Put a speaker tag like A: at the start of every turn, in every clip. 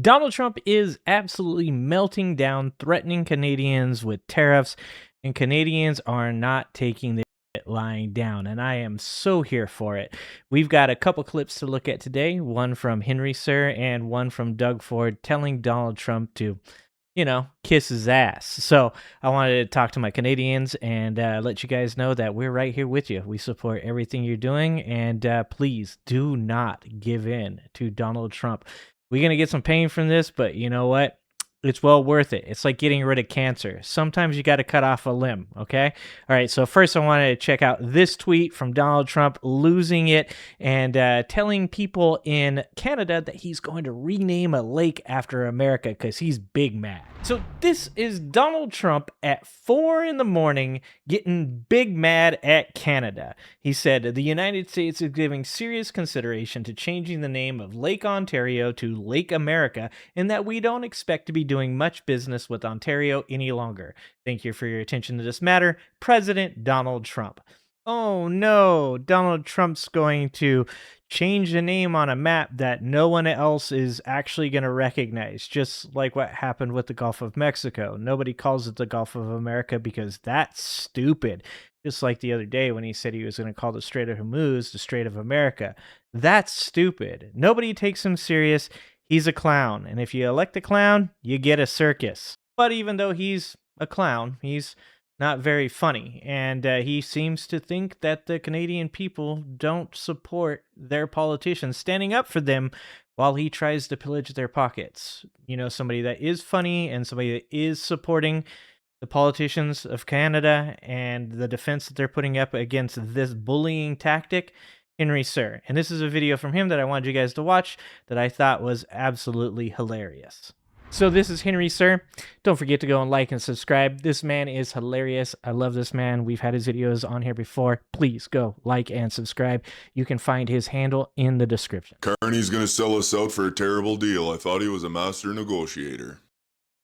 A: Donald Trump is absolutely melting down, threatening Canadians with tariffs, and Canadians are not taking the shit lying down. And I am so here for it. We've got a couple clips to look at today, one from Henry Sir and one from Doug Ford telling Donald Trump to, kiss his ass. So I wanted to talk to my Canadians and let you guys know that we're right here with you. We support everything you're doing, and please do not give in to Donald Trump. We're going to get some pain from this, but you know what? It's well worth it. It's like getting rid of cancer. Sometimes you got to cut off a limb, okay? All right, so first I wanted to check out this tweet from Donald Trump losing it and telling people in Canada that he's going to rename a lake after America because he's big mad. So this is Donald Trump at 4 in the morning getting big mad at Canada. He said, the United States is giving serious consideration to changing the name of Lake Ontario to Lake America, and that we don't expect to be doing much business with Ontario any longer. Thank you for your attention to this matter, President Donald Trump. Oh no, Donald Trump's going to change the name on a map that no one else is actually going to recognize, just like what happened with the Gulf of Mexico. Nobody calls it the Gulf of America because that's stupid. Just like the other day when he said he was going to call the Strait of Hormuz the Strait of America. That's stupid. Nobody takes him serious. He's a clown. And if you elect a clown, you get a circus. But even though he's a clown, he's not very funny, and he seems to think that the Canadian people don't support their politicians standing up for them while he tries to pillage their pockets. You know, somebody that is funny and somebody that is supporting the politicians of Canada and the defense that they're putting up against this bullying tactic, Henry Sir. And this is a video from him that I wanted you guys to watch that I thought was absolutely hilarious. So this is Henry Sir. Don't forget to go and like and subscribe. This man is hilarious. I love this man. We've had his videos on here before. Please go like and subscribe. You can find his handle in the description.
B: Carney's gonna sell us out for a terrible deal. I thought he was a master negotiator.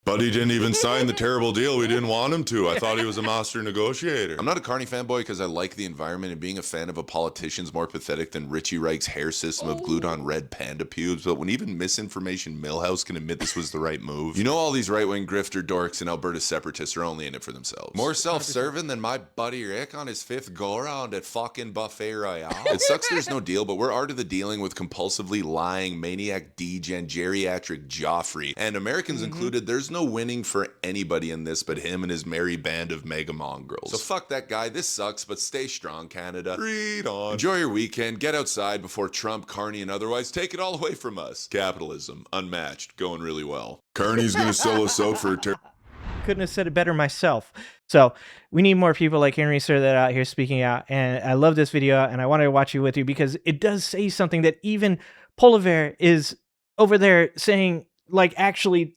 B: But he didn't even sign the terrible deal we didn't want him to. I thought he was a master negotiator.
C: I'm not a Carney fanboy because I like the environment, and being a fan of a politician's more pathetic than Richie Reich's hair system of glued-on red panda pubes, but when even misinformation Millhouse can admit this was the right move, you know all these right-wing grifter dorks and Alberta separatists are only in it for themselves. More self-serving than my buddy Rick on his 5th go-around at fucking Buffet Royale. It sucks there's no deal, but we're art of the dealing with compulsively lying, maniac degen, geriatric Joffrey, and Americans included, there's no winning for anybody in this but him and his merry band of mega mongrels. So fuck that guy, this sucks, but stay strong, Canada. Read on. Enjoy your weekend, get outside before Trump, Carney, and otherwise take it all away from us. Capitalism, unmatched, going really well.
B: Carney's gonna sell us out for a
A: Couldn't have said it better myself. So we need more people like Henry Sir that are out here speaking out. And I love this video, and I wanted to watch it with you because it does say something that even Poliver is over there saying, like, actually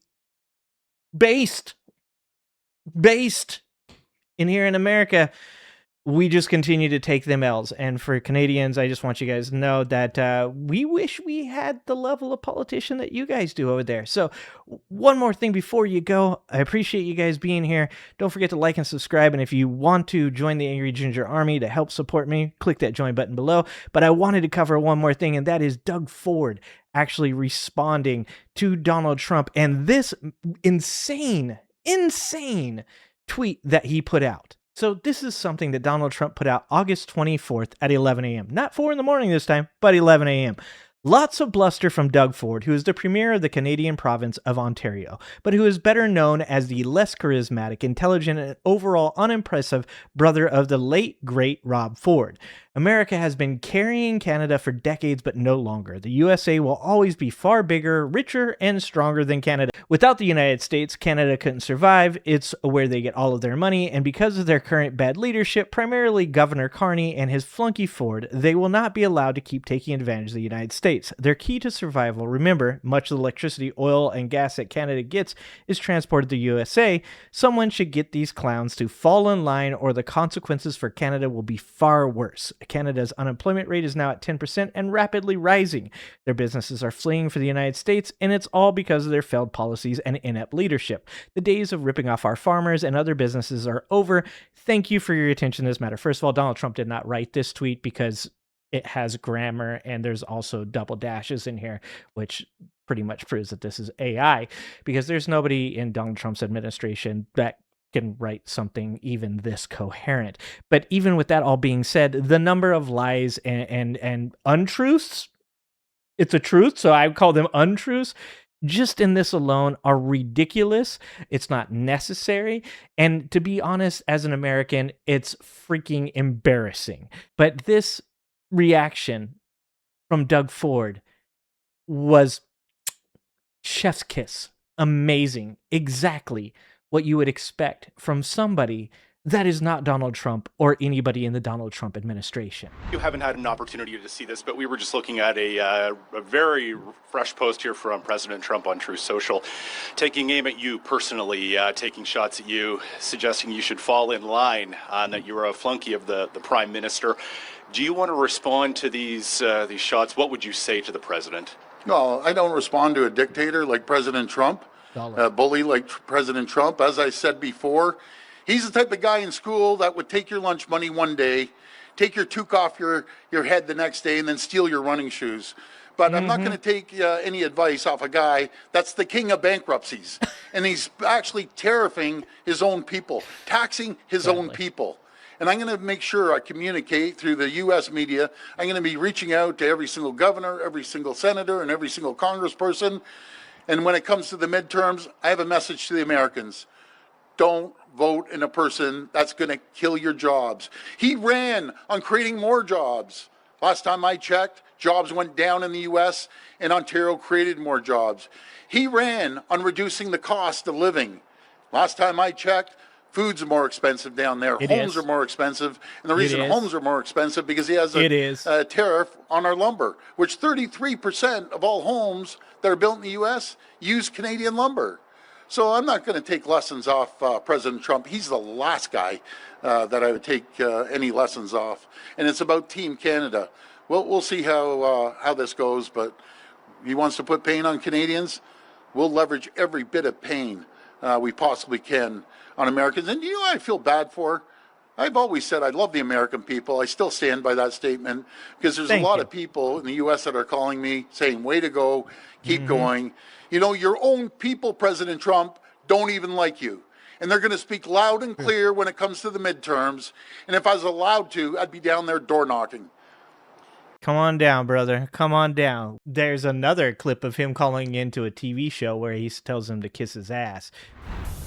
A: based in here in America. We just continue to take them L's. And for Canadians, I just want you guys to know that we wish we had the level of politician that you guys do over there. So one more thing before you go, I appreciate you guys being here. Don't forget to like and subscribe. And if you want to join the Angry Ginger Army to help support me, click that join button below. But I wanted to cover one more thing, and that is Doug Ford actually responding to Donald Trump and this insane tweet that he put out. So this is something that Donald Trump put out August 24th at 11 a.m. Not 4 in the morning this time, but 11 a.m. Lots of bluster from Doug Ford, who is the premier of the Canadian province of Ontario, but who is better known as the less charismatic, intelligent, and overall unimpressive brother of the late, great Rob Ford. America has been carrying Canada for decades, but no longer. The USA will always be far bigger, richer, and stronger than Canada. Without the United States, Canada couldn't survive. It's where they get all of their money, and because of their current bad leadership, primarily Governor Carney and his flunky Ford, they will not be allowed to keep taking advantage of the United States. Their key to survival, remember, much of the electricity, oil, and gas that Canada gets is transported to the USA. Someone should get these clowns to fall in line, or the consequences for Canada will be far worse. Canada's unemployment rate is now at 10% and rapidly rising. Their businesses are fleeing for the United States, and it's all because of their failed policies and inept leadership. The days of ripping off our farmers and other businesses are over. Thank you for your attention to this matter. First of all, Donald Trump did not write this tweet because it has grammar, and there's also double dashes in here, which pretty much proves that this is AI, because there's nobody in Donald Trump's administration that can write something even this coherent. But even with that all being said, the number of lies and untruths, it's a truth, so I would call them untruths, just in this alone are ridiculous. It's not necessary. And to be honest, as an American, it's freaking embarrassing. But this reaction from Doug Ford was chef's kiss. Amazing. Exactly what you would expect from somebody that is not Donald Trump or anybody in the Donald Trump administration.
D: You haven't had an opportunity to see this, but we were just looking at a very fresh post here from President Trump on Truth Social, taking aim at you personally, taking shots at you, suggesting you should fall in line, and that you are a flunky of the Prime Minister. Do you want to respond to these shots? What would you say to the president?
E: No, I don't respond to a dictator like President Trump, a bully like President Trump. As I said before, he's the type of guy in school that would take your lunch money one day, take your toque off your head the next day, and then steal your running shoes. But I'm not going to take any advice off a guy that's the king of bankruptcies. And he's actually tariffing his own people, taxing his own people. And I'm going to make sure I communicate through the U.S. media. I'm going to be reaching out to every single governor, every single senator, and every single congressperson. And when it comes to the midterms, I have a message to the Americans. Don't vote in a person that's going to kill your jobs. He ran on creating more jobs. Last time I checked, jobs went down in the U.S. and Ontario created more jobs. He ran on reducing the cost of living. Last time I checked, food's more expensive down there. Homes are more expensive. And the reason homes are more expensive because he has a tariff on our lumber, which 33% of all homes that are built in the U.S. use Canadian lumber. So I'm not going to take lessons off President Trump. He's the last guy that I would take any lessons off. And it's about Team Canada. We'll see how this goes, but he wants to put pain on Canadians. We'll leverage every bit of pain we possibly can on Americans. And you know what I feel bad for? I've always said I love the American people. I still stand by that statement because there's a lot of people in the U.S. that are calling me saying, way to go, keep going. You know, your own people, President Trump, don't even like you. And they're going to speak loud and clear when it comes to the midterms. And if I was allowed to, I'd be down there door knocking.
A: Come on down, brother. Come on down. There's another clip of him calling into a TV show where he tells him to kiss his ass.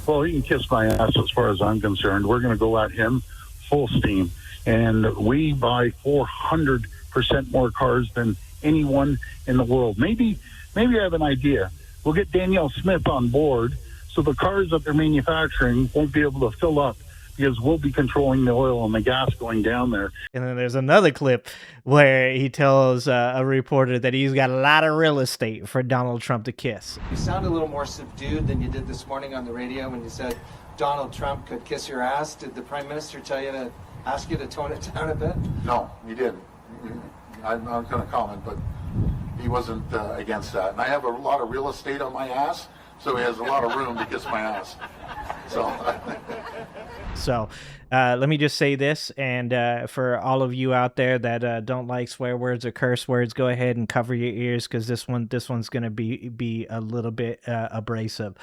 F: Well, he can kiss my ass as far as I'm concerned. We're going to go at him full steam. And we buy 400% more cars than anyone in the world. Maybe I have an idea. We'll get Danielle Smith on board so the cars that they're manufacturing won't be able to fill up because we'll be controlling the oil and the gas going down there.
A: And then there's another clip where he tells a reporter that he's got a lot of real estate for Donald Trump to kiss.
G: You sound a little more subdued than you did this morning on the radio when you said Donald Trump could kiss your ass. Did the Prime Minister tell you to ask you to tone it down a bit?
E: No, he didn't. I'm not going to comment, but he wasn't against that. And I have a lot of real estate on my ass, so he has a lot of room to kiss my ass.
A: So let me just say this, and for all of you out there that don't like swear words or curse words, go ahead and cover your ears because this one's going to be a little bit abrasive.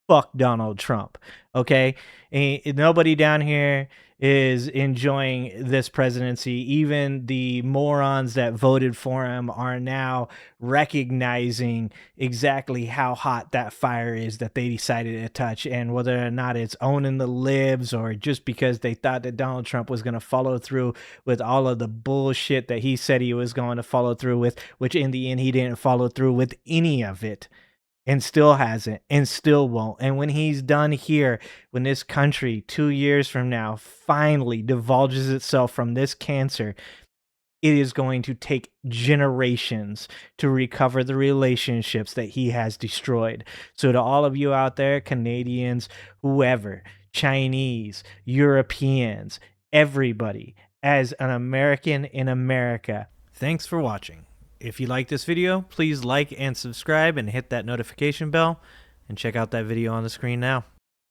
A: Fuck Donald Trump, okay? Nobody down here is enjoying this presidency. Even the morons that voted for him are now recognizing exactly how hot that fire is that they decided to touch, and whether or not it's owning the libs or just because they thought that Donald Trump was going to follow through with all of the bullshit that he said he was going to follow through with, which in the end he didn't follow through with any of it. And still hasn't, and still won't. And when he's done here, when this country 2 years from now finally divulges itself from this cancer, it is going to take generations to recover the relationships that he has destroyed. So to all of you out there, Canadians, whoever, Chinese, Europeans, everybody, as an American in America, thanks for watching. If you like this video, please like and subscribe and hit that notification bell, and check out that video on the screen now.